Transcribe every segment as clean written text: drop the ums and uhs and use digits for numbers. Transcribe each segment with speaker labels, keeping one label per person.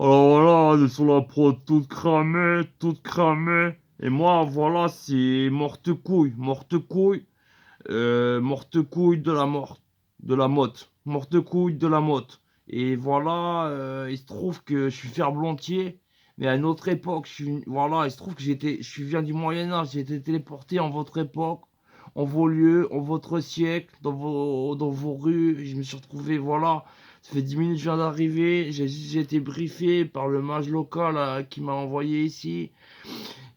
Speaker 1: Alors voilà, on est sur la prod toute cramée, toute cramée. Et moi, voilà, c'est morte couille, morte couille de la mort, de la motte, morte couille de la motte. Et voilà, il se trouve que je suis ferblantier, mais à une autre époque, voilà, il se trouve que je viens du Moyen Âge, j'ai été téléporté en votre époque, en vos lieux, en votre siècle, dans vos rues. Je me suis retrouvé, voilà, ça fait 10 minutes que je viens d'arriver, j'ai été briefé par le mage local qui m'a envoyé ici.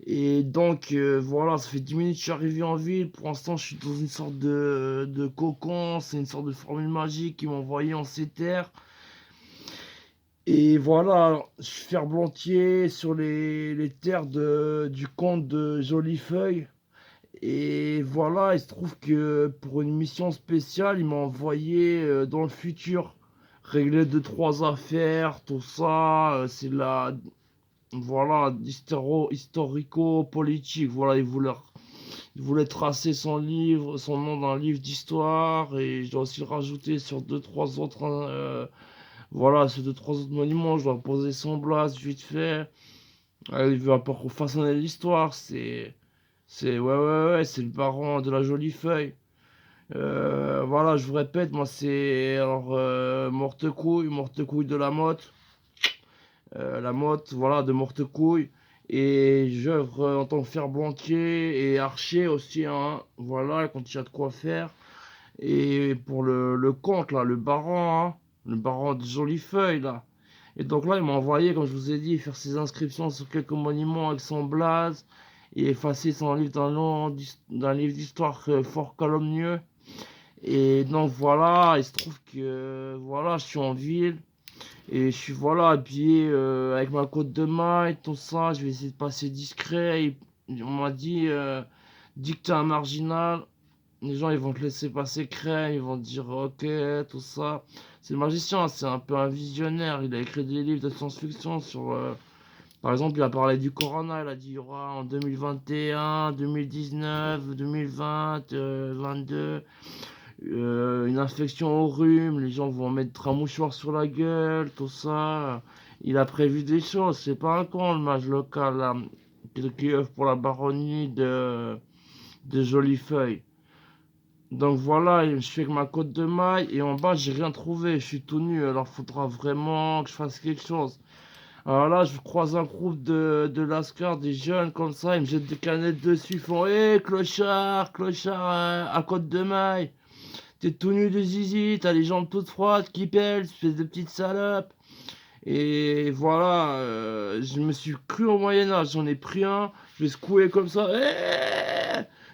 Speaker 1: Et donc, voilà, ça fait 10 minutes que je suis arrivé en ville. Pour l'instant, je suis dans une sorte de cocon. C'est une sorte de formule magique qui m'a envoyé en ces terres. Et voilà, je suis ferblantier sur les terres du comte de Jolifeuille. Et voilà, il se trouve que pour une mission spéciale, il m'a envoyé dans le futur. Régler deux, trois affaires, tout ça. C'est la voilà, historico-politique. Voilà, il voulait tracer son livre, son nom d'un livre d'histoire, et je dois aussi le rajouter sur deux, trois autres, voilà, sur deux, trois autres monuments. Je dois poser son blase vite fait. Il veut pas qu'on façonner l'histoire. Ouais, ouais, ouais, c'est le baron de la jolie feuille. Voilà, je vous répète, moi c'est alors morte couille de la motte. La motte, voilà, de Mortecouille. Et j'œuvre en tant que ferblantier et archer aussi, hein, voilà, quand il y a de quoi faire. Et pour le comte, là, le baron de Jolifeuille, là. Et donc là, il m'a envoyé, comme je vous ai dit, faire ses inscriptions sur quelques monuments avec son blaze et effacer son livre d'un livre d'histoire fort calomnieux. Et donc voilà, il se trouve que voilà, je suis en ville. Et je suis voilà habillé avec ma cotte de maille, tout ça. Je vais essayer de passer discret. On m'a dit que t'es un marginal. Les gens ils vont te laisser passer crème, ils vont te dire ok, tout ça. C'est le magicien, c'est un peu un visionnaire. Il a écrit des livres de science-fiction sur. Par exemple, il a parlé du corona. Il a dit il y aura en 2021, 2019, 2020, 22. Une infection au rhume, les gens vont mettre un mouchoir sur la gueule, tout ça. Il a prévu des choses, c'est pas un con le mage local là, qui œuvre pour la baronnie de Jolifeuille. Donc voilà, je suis avec ma côte de maille et en bas j'ai rien trouvé, je suis tout nu, alors faudra vraiment que je fasse quelque chose. Alors là, je croise un groupe de lascars, des jeunes comme ça, ils me jettent des canettes dessus, ils font hé clochard, clochard à côte de maille. T'es tout nu de zizi, t'as les jambes toutes froides qui pèlent, espèce de petite salope. Et voilà, je me suis cru au Moyen-Âge, j'en ai pris un, je l'ai secoué comme ça.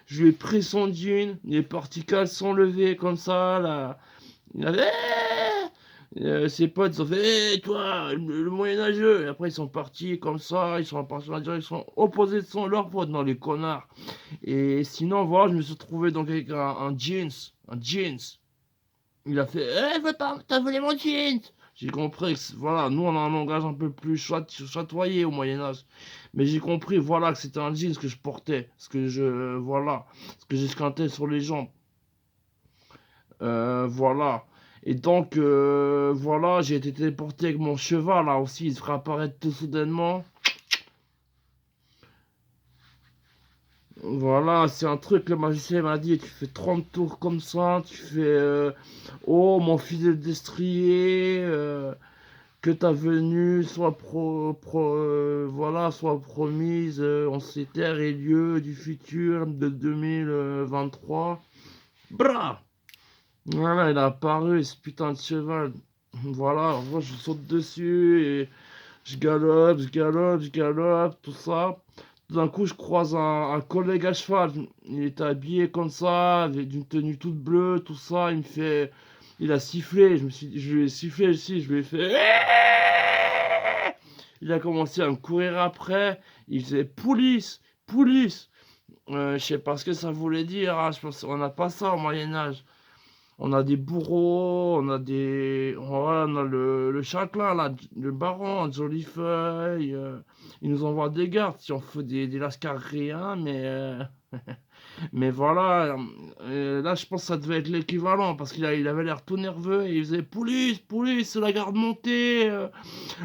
Speaker 1: Je lui ai pris son jean, il est parti caleçon levé comme ça, là. Il a ses potes ils ont fait toi, le Moyen-Âgeux. Et après, ils sont partis comme ça, ils sont partis dans la direction opposée de leurs potes, non, les connards. Et sinon, voilà, je me suis retrouvé donc avec un jeans, un jeans. Il a fait t'as volé mon jeans. J'ai compris que, voilà, nous on a un langage un peu plus chatoyé au Moyen-Âge. Mais j'ai compris, voilà, que c'était un jeans que je portais. Voilà, ce que j'esquintais sur les jambes. Voilà. Et donc, voilà, j'ai été téléporté avec mon cheval, là aussi, il se fera apparaître tout soudainement. Voilà, c'est un truc, le magicien m'a dit, tu fais 30 tours comme ça, tu fais, oh, mon fidèle destrier, que ta venue soit voilà, soit promise en ces terres et lieux du futur de 2023. Bra! Voilà, il a apparu, ce putain de cheval. Voilà, moi je saute dessus et je galope, tout ça. Tout d'un coup, je croise un collègue à cheval. Il était habillé comme ça, avec une tenue toute bleue, tout ça. Il me fait. Il a sifflé. Je lui ai sifflé aussi. Je lui ai fait. Il a commencé à me courir après. Il faisait police, police. Je sais pas ce que ça voulait dire, hein. Je pense qu'on n'a pas ça au Moyen-Âge. On a des bourreaux, on a des. Voilà, on a le châtelain, là, le baron, Jolifeuille. Il nous envoie des gardes si on fait des lascars rien, mais. Mais voilà, là, je pense que ça devait être l'équivalent parce il avait l'air tout nerveux et il faisait: «Police, police, c'est la garde montée,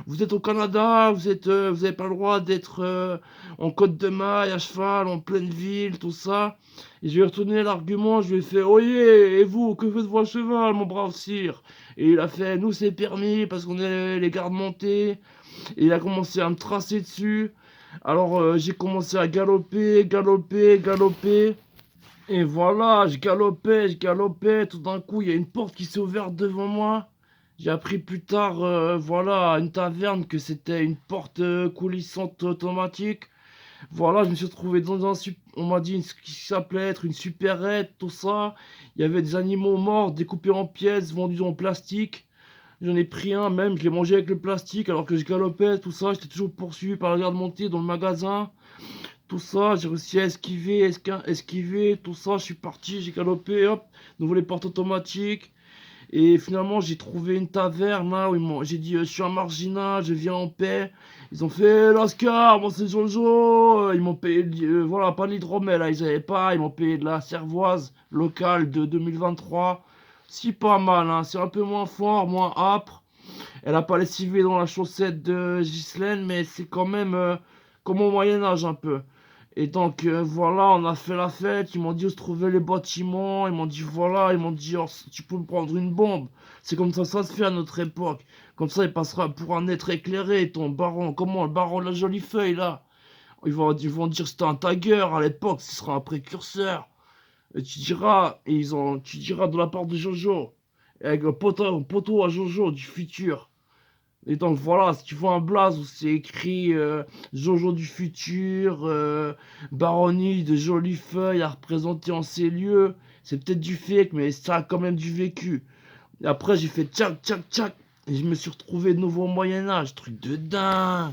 Speaker 1: vous êtes au Canada, vous avez pas le droit d'être, en côte de mailles, à cheval, en pleine ville», tout ça. Et je lui ai retourné l'argument, je lui ai fait: «Oyez, et vous, que faites-vous à cheval, mon brave sire?» Et il a fait: «Nous, c'est permis parce qu'on est les gardes montés». Et il a commencé à me tracer dessus. Alors, j'ai commencé à galoper, galoper, galoper. Et voilà, je galopais. Tout d'un coup, il y a une porte qui s'est ouverte devant moi. J'ai appris plus tard, voilà, à une taverne que c'était une porte coulissante automatique. Voilà, je me suis retrouvé dans on m'a dit ce qui s'appelait être une supérette, tout ça. Il y avait des animaux morts découpés en pièces, vendus en plastique. J'en ai pris un même, je l'ai mangé avec le plastique alors que je galopais, tout ça. J'étais toujours poursuivi par la garde montée dans le magasin. Tout ça, j'ai réussi à esquiver, esquiver, tout ça. Je suis parti, j'ai galopé, hop, nouveau les portes automatiques. Et finalement, j'ai trouvé une taverne là où j'ai dit: je suis un marginal, je viens en paix». Ils ont fait: «Lascar, moi c'est Jojo». Ils m'ont payé, voilà, pas l'hydromel là, ils avaient pas. Ils m'ont payé de la cervoise locale de 2023. Si, pas mal, hein, c'est un peu moins fort, moins âpre. Elle a pas lessivé dans la chaussette de Ghislaine, mais c'est quand même comme au Moyen-Âge un peu. Et donc voilà, on a fait la fête. Ils m'ont dit où se trouvaient les bâtiments. Ils m'ont dit voilà, ils m'ont dit: «Oh, tu peux me prendre une bombe». C'est comme ça se fait à notre époque. Comme ça, il passera pour un être éclairé, ton baron. Comment, le baron de la jolie feuille là? Ils vont dire c'était un tagueur à l'époque, ce sera un précurseur. Et tu diras de la part de Jojo, avec le poteau à Jojo du futur. Et donc voilà, si tu vois un blaze où c'est écrit Jojo du futur, baronnie de jolies feuilles à représenter en ces lieux, c'est peut-être du fake, mais ça a quand même du vécu. Et après, j'ai fait tchac, tchac, tchac, et je me suis retrouvé de nouveau au Moyen-Âge, truc de dingue.